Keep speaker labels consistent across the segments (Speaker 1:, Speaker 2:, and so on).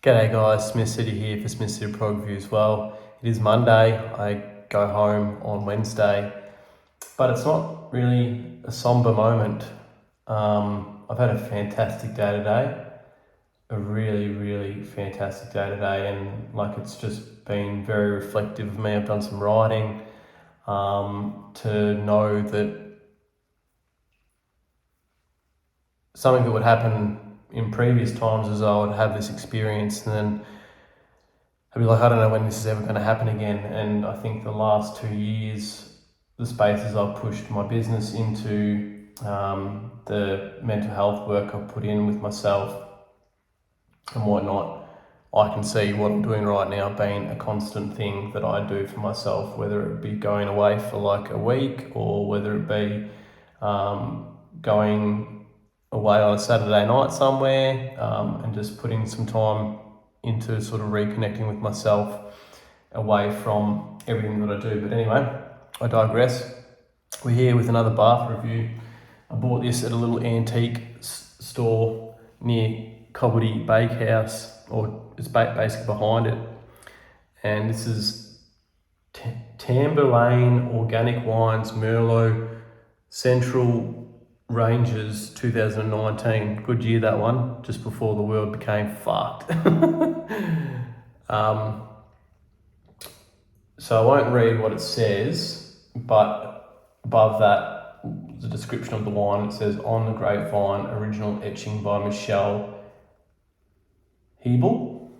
Speaker 1: G'day guys, Smith City here for Smith City Prog Review as well. It is Monday, I go home on Wednesday, but it's not really a somber moment. I've had a fantastic day today, a really fantastic day today, and it's just been very reflective of me. I've done some writing to know that something that would happen in previous times is I would have this experience and then I'd be like, I don't know when this is ever going to happen again. And I think the last 2 years, the spaces I've pushed my business into, the mental health work I've put in with myself and whatnot, I can see what I'm doing right now being a constant thing that I do for myself, whether it be going away for like a week or whether it be going away on a Saturday night somewhere and just putting some time into sort of reconnecting with myself away from everything that I do. But anyway, I digress. We're here with another bath review. I bought this at a little antique store near Cobbledy Bakehouse, or it's basically behind it. And this is Tamburlaine Organic Wines Merlot Central Ranges 2019. Good year that one, just before the world became fucked. So I won't read what it says, but above that, the description of the wine, it says, on the grapevine, original etching by Michelle Hebel.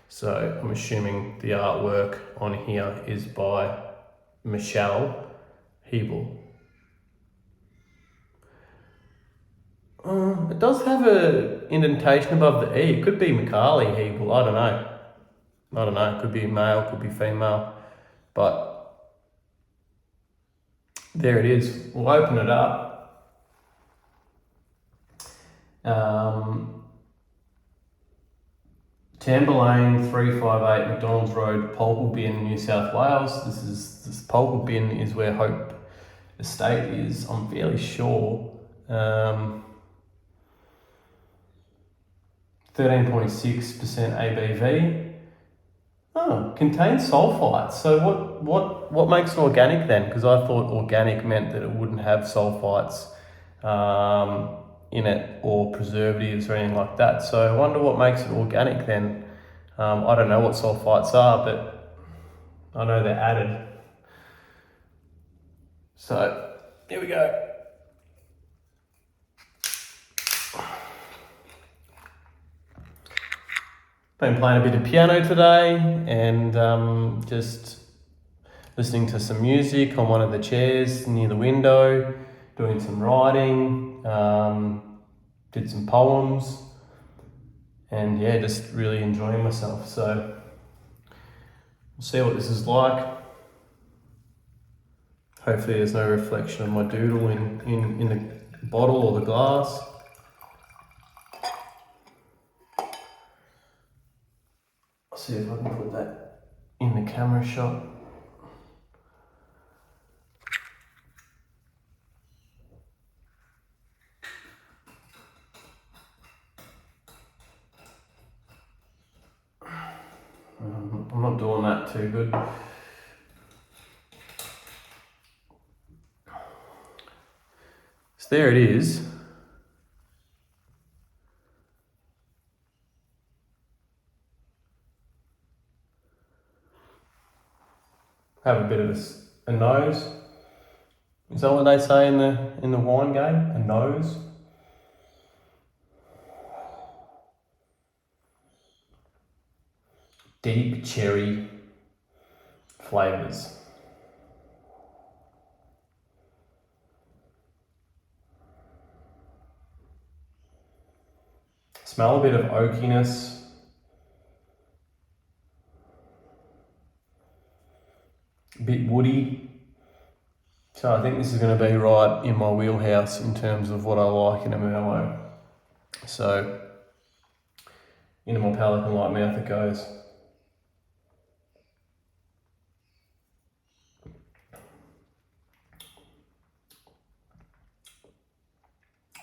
Speaker 1: So I'm assuming the artwork on here is by Michelle Hebel. It does have an indentation above the E. It could be Macaulay Hebel, I don't know. It could be male, could be female. But there it is. We'll open it up. Tamburlaine 358 McDonald's Road, Polkle Bin, New South Wales. This Polkle Bin is where Hope Estate is, I'm fairly sure. 13.6% ABV. Oh, contains sulfites. So what makes it organic then? Because I thought organic meant that it wouldn't have sulfites in it or preservatives or anything like that. So I wonder what makes it organic then. I don't know what sulfites are, but I know they're added. So here we go. Been playing a bit of piano today and just listening to some music on one of the chairs near the window, doing some writing, did some poems, and yeah, just really enjoying myself. So we'll see what this is like. Hopefully there's no reflection of my doodle in the bottle or the glass. I'll see if I can put that in the camera shot. I'm not doing that too good. So there it is. Have a bit of a nose. Is that what they say in the wine game? A nose. Deep cherry flavours. Smell a bit of oakiness. A bit woody. So I think this is going to be right in my wheelhouse in terms of what I like in a Merlot. So into my palate and light mouth it goes.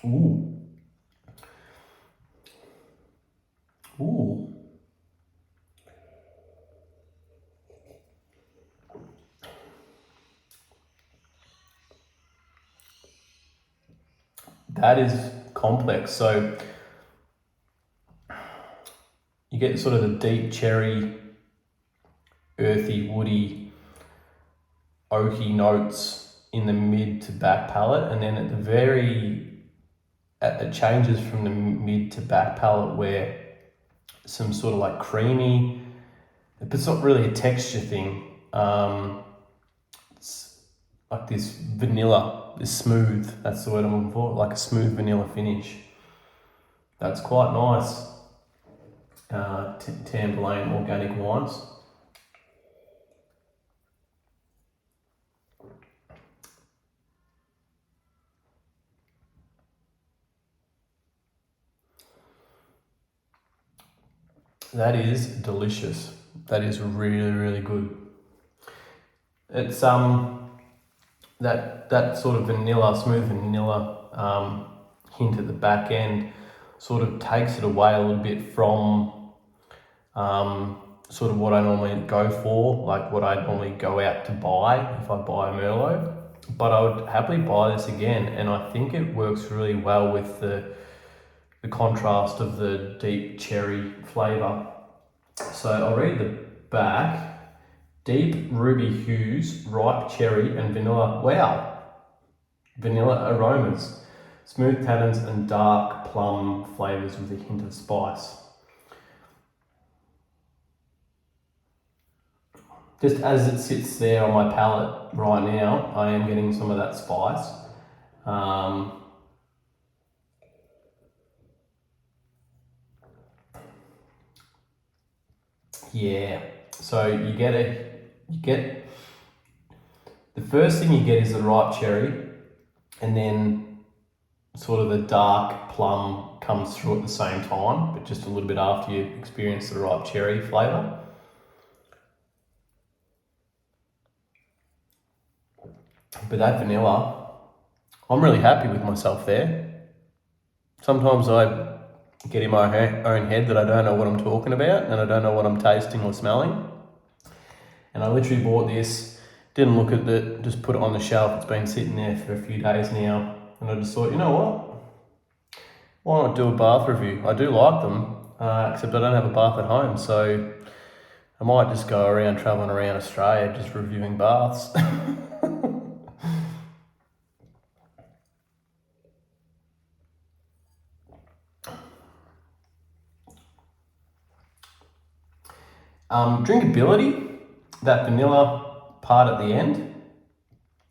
Speaker 1: Ooh. that is complex. So you get sort of the deep cherry, earthy, woody, oaky notes in the mid to back palate, and then it changes from the mid to back palate where some sort of like creamy, but it's not really a texture thing. It's like this vanilla, this smooth, that's the word I'm looking for, like a smooth vanilla finish. That's quite nice. Tamburlaine organic wines. That is delicious. That is really, really good. It's that sort of vanilla, smooth vanilla hint at the back end sort of takes it away a little bit from sort of what I normally go for, like what I normally go out to buy if I buy a Merlot. But I would happily buy this again, and I think it works really well with the contrast of the deep cherry flavour. So I'll read the back. Deep ruby hues, ripe cherry and vanilla. Wow! Vanilla aromas, smooth tannins and dark plum flavours with a hint of spice. Just as it sits there on my palate right now, I am getting some of that spice. Yeah, so you get the first thing you get is the ripe cherry, and then sort of the dark plum comes through at the same time, but just a little bit after you experience the ripe cherry flavour. But that vanilla, I'm really happy with myself there. Sometimes I get in my own head that I don't know what I'm talking about and I don't know what I'm tasting or smelling. And I literally bought this, didn't look at it, just put it on the shelf. It's been sitting there for a few days now. And I just thought, you know what? Why not do a bath review? I do like them, except I don't have a bath at home. So I might just go around travelling around Australia just reviewing baths. Drinkability, that vanilla part at the end,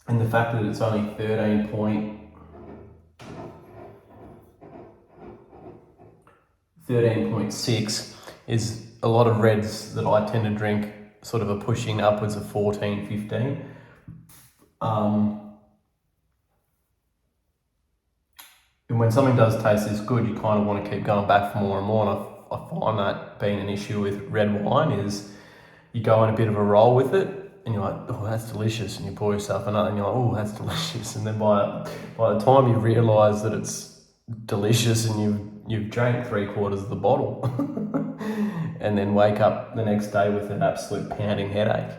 Speaker 1: and the fact that it's only 13.6 is a lot of reds that I tend to drink sort of are pushing upwards of 14, 15. And when something does taste this good, you kind of want to keep going back for more and more. And I find that being an issue with red wine is you go on a bit of a roll with it and you're like, oh, that's delicious. And you pour yourself another and you're like, oh, that's delicious. And then by the time you realise that it's delicious and you've drank 3/4 of the bottle and then wake up the next day with an absolute pounding headache.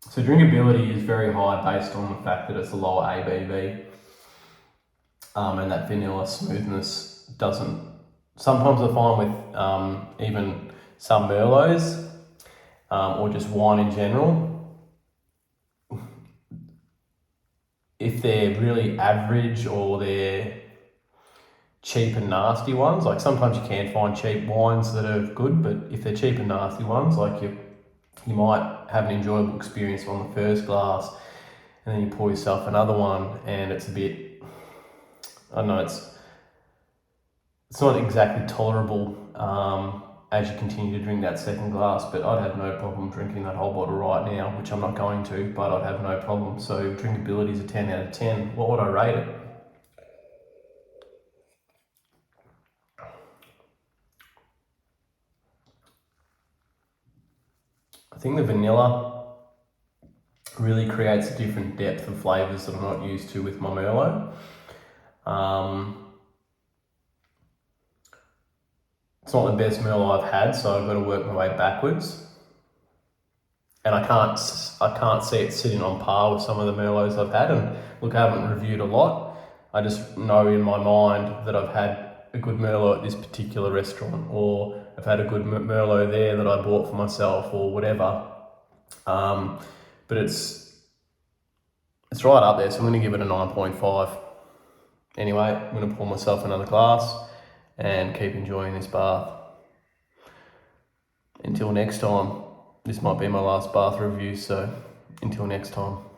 Speaker 1: So drinkability is very high based on the fact that it's a lower ABV, and that vanilla smoothness doesn't. Sometimes I find with even some Merlots or just wine in general, if they're really average or they're cheap and nasty ones, like sometimes you can find cheap wines that are good, but if they're cheap and nasty ones, like you might have an enjoyable experience on the first glass and then you pour yourself another one and it's a bit, I don't know, it's not exactly tolerable as you continue to drink that second glass, but I'd have no problem drinking that whole bottle right now, which I'm not going to, but I'd have no problem. So drinkability is a 10 out of 10. What would I rate it? I think the vanilla really creates a different depth of flavours that I'm not used to with my Merlot. It's not the best Merlot I've had, so I've got to work my way backwards. and I can't see it sitting on par with some of the Merlots I've had. And look, I haven't reviewed a lot. I just know in my mind that I've had a good Merlot at this particular restaurant, or I've had a good Merlot there that I bought for myself, or whatever. But it's right up there, so I'm going to give it a 9.5. Anyway, I'm going to pour myself another glass and keep enjoying this bath. Until next time, this might be my last bath review, so until next time.